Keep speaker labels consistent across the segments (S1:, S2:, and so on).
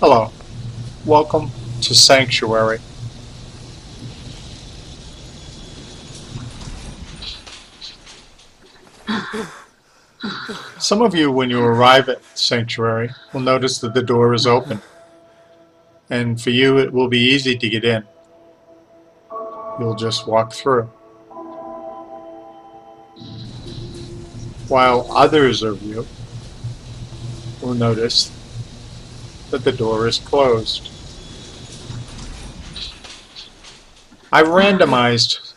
S1: Hello, welcome to Sanctuary. Some of you, when you arrive at Sanctuary, will notice that the door is open, and for you it will be easy to get in. You'll just walk through. While others of you will notice that the door is closed. I randomized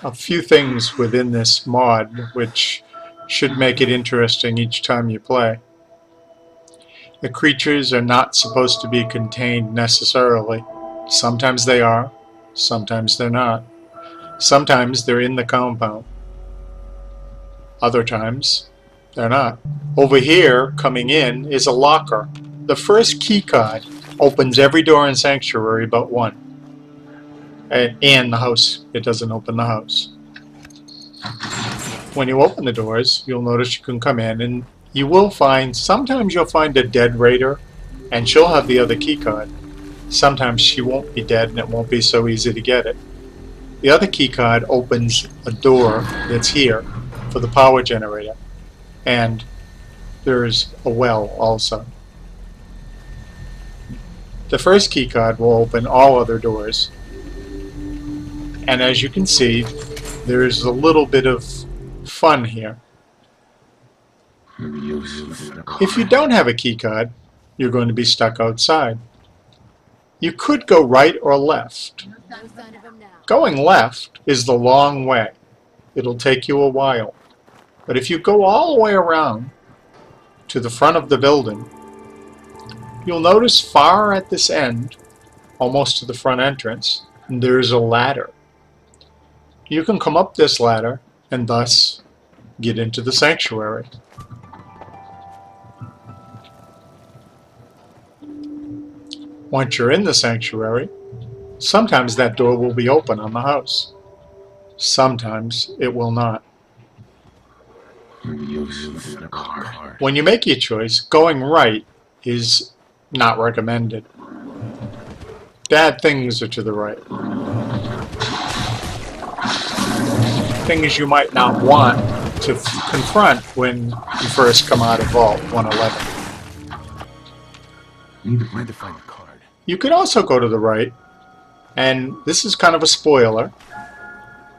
S1: a few things within this mod which should make it interesting each time you play. The creatures are not supposed to be contained necessarily. Sometimes they are, sometimes they're not. Sometimes they're in the compound. Other times they're not. Over here, coming in, is a locker. The first key card opens every door in Sanctuary but one. And the house. It doesn't open the house. When you open the doors, you'll notice you can come in, and you will find, sometimes you'll find a dead raider, and she'll have the other key card. Sometimes she won't be dead, and it won't be so easy to get it. The other key card opens a door that's here for the power generator, and there's a well also. The first key card will open all other doors, and as you can see, there's a little bit of fun here. If you don't have a key card, you're going to be stuck outside. You could go right or left. Going left is the long way. It'll take you a while. But if you go all the way around to the front of the building, you'll notice far at this end, almost to the front entrance, there's a ladder. You can come up this ladder and thus get into the Sanctuary. Once you're in the Sanctuary, sometimes that door will be open on the house. Sometimes it will not. When you make your choice, going right is not recommended. Bad things are to the right. Things you might not want to confront when you first come out of Vault 111.
S2: Need to find the card.
S1: You could also go to the right, and this is kind of a spoiler,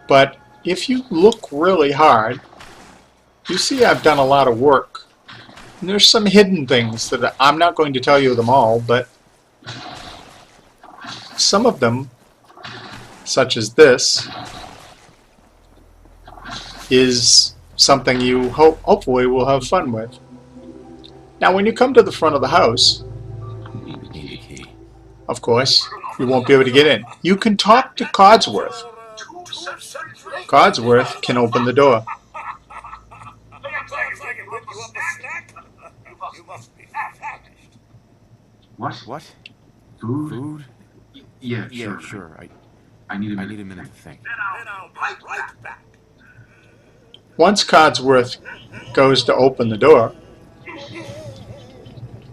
S1: but if you look really hard, you see I've done a lot of work. And there's some hidden things that I'm not going to tell you them all, but some of them, such as this, is something you hopefully will have fun with. Now when you come to the front of the house, of course, you won't be able to get in. You can talk to Codsworth. Codsworth can open the door.
S2: What?
S3: Food?
S2: Yeah,
S3: Sure.
S2: I need a minute.
S3: I need a minute to think.
S1: Once Codsworth goes to open the door,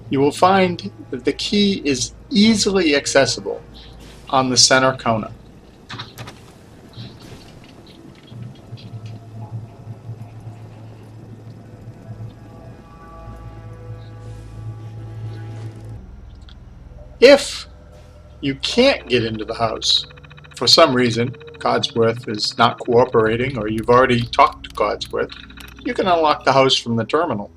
S1: you will find that the key is easily accessible on the center counter. If you can't get into the house, for some reason, Codsworth is not cooperating, or you've already talked to Codsworth, you can unlock the house from the terminal.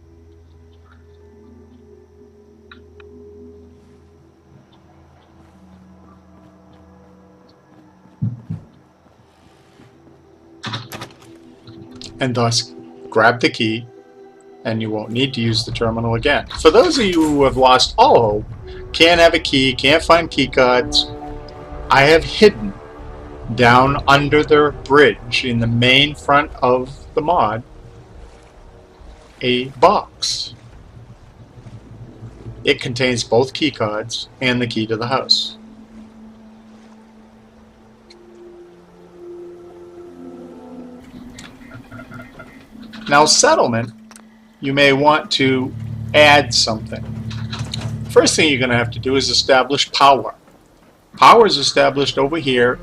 S1: And thus grab the key, and you won't need to use the terminal again. For those of you who have lost all hope, can't have a key, can't find key cards, I have hidden down under the bridge in the main front of the mod a box. It contains both key cards and the key to the house. Now, settlement, you may want to add something. First thing you're going to have to do is establish power. Power is established over here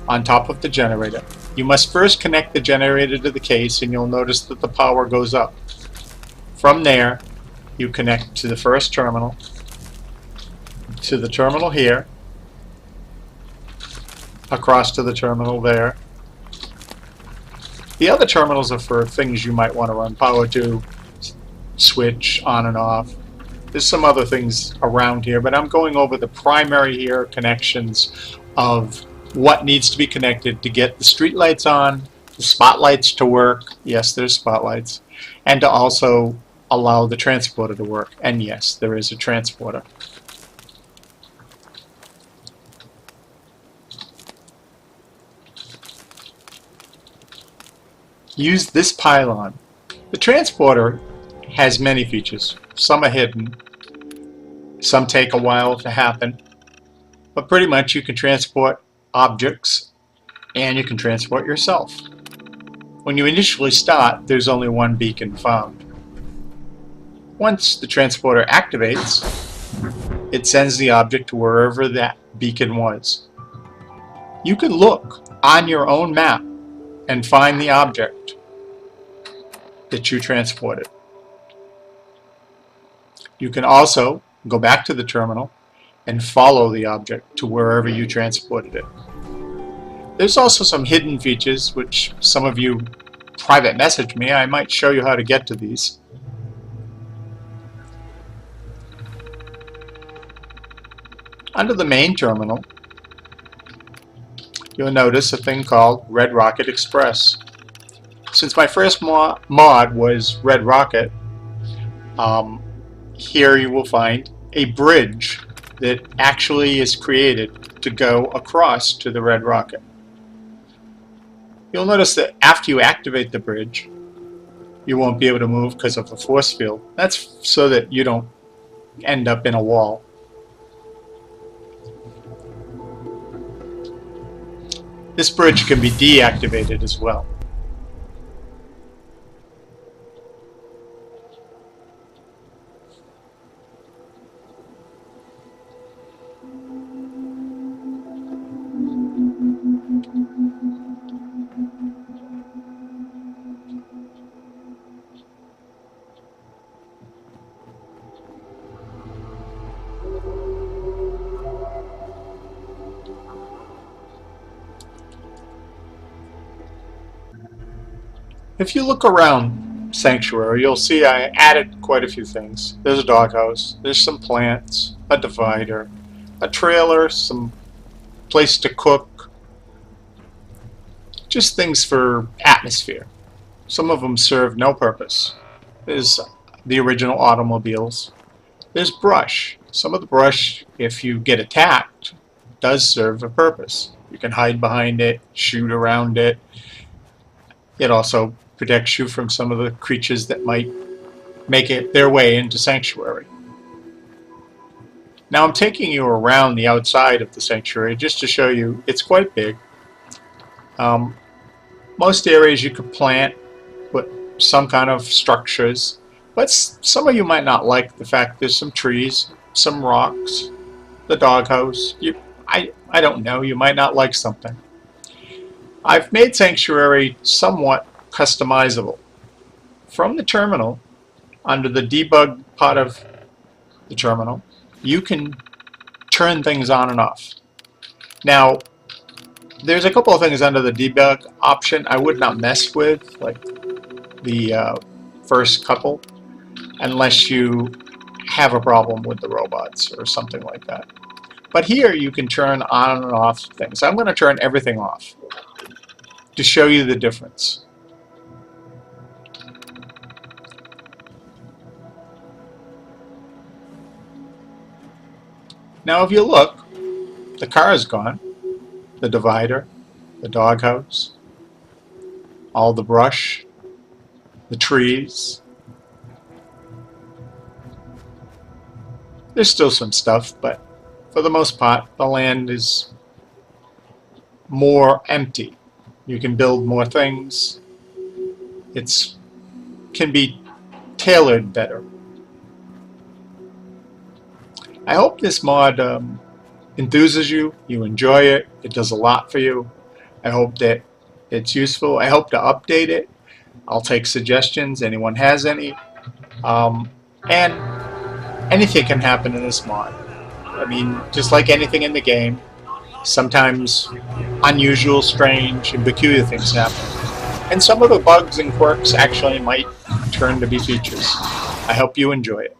S1: on top of the generator. You must first connect the generator to the case, and you'll notice that the power goes up. From there, you connect to the first terminal, to the terminal here, across to the terminal there. The other terminals are for things you might want to run power to, switch on and off. There's some other things around here, but I'm going over the primary here connections of what needs to be connected to get the street lights on, the spotlights to work. Yes, there's spotlights. And to also allow the transporter to work. And yes, there is a transporter. Use this pylon. The transporter has many features. Some are hidden. Some take a while to happen. But pretty much you can transport objects and you can transport yourself. When you initially start, there's only one beacon found. Once the transporter activates, it sends the object to wherever that beacon was. You can look on your own map and find the object that you transported. You can also go back to the terminal and follow the object to wherever you transported it. There's also some hidden features which some of you private message me. I might show you how to get to these. Under the main terminal, you'll notice a thing called Red Rocket Express. Since my first mod was Red Rocket, here you will find a bridge that actually is created to go across to the Red Rocket. You'll notice that after you activate the bridge, you won't be able to move because of the force field. That's so that you don't end up in a wall. This bridge can be deactivated as well. If you look around Sanctuary, you'll see I added quite a few things. There's a doghouse, there's some plants, a divider, a trailer, some place to cook, just things for atmosphere. Some of them serve no purpose. There's the original automobiles. There's brush. Some of the brush, if you get attacked, does serve a purpose. You can hide behind it, shoot around it. It also protects you from some of the creatures that might make it their way into Sanctuary. Now I'm taking you around the outside of the Sanctuary just to show you it's quite big. Most areas you could plant with some kind of structures, but some of you might not like the fact there's some trees, some rocks, the doghouse. I don't know, you might not like something. I've made Sanctuary somewhat customizable. From the terminal, under the debug part of the terminal, you can turn things on and off. Now, there's a couple of things under the debug option I would not mess with, like the first couple, unless you have a problem with the robots or something like that. But here you can turn on and off things. I'm going to turn everything off to show you the difference. Now if you look, the car is gone, the divider, the doghouse, all the brush, the trees. There's still some stuff, but for the most part the land is more empty. You can build more things. It can be tailored better. I hope this mod enthuses you, you enjoy it, it does a lot for you. I hope that it's useful. I hope to update it. I'll take suggestions, anyone has any. And anything can happen in this mod. I mean, just like anything in the game, sometimes unusual, strange, and peculiar things happen. And some of the bugs and quirks actually might turn to be features. I hope you enjoy it.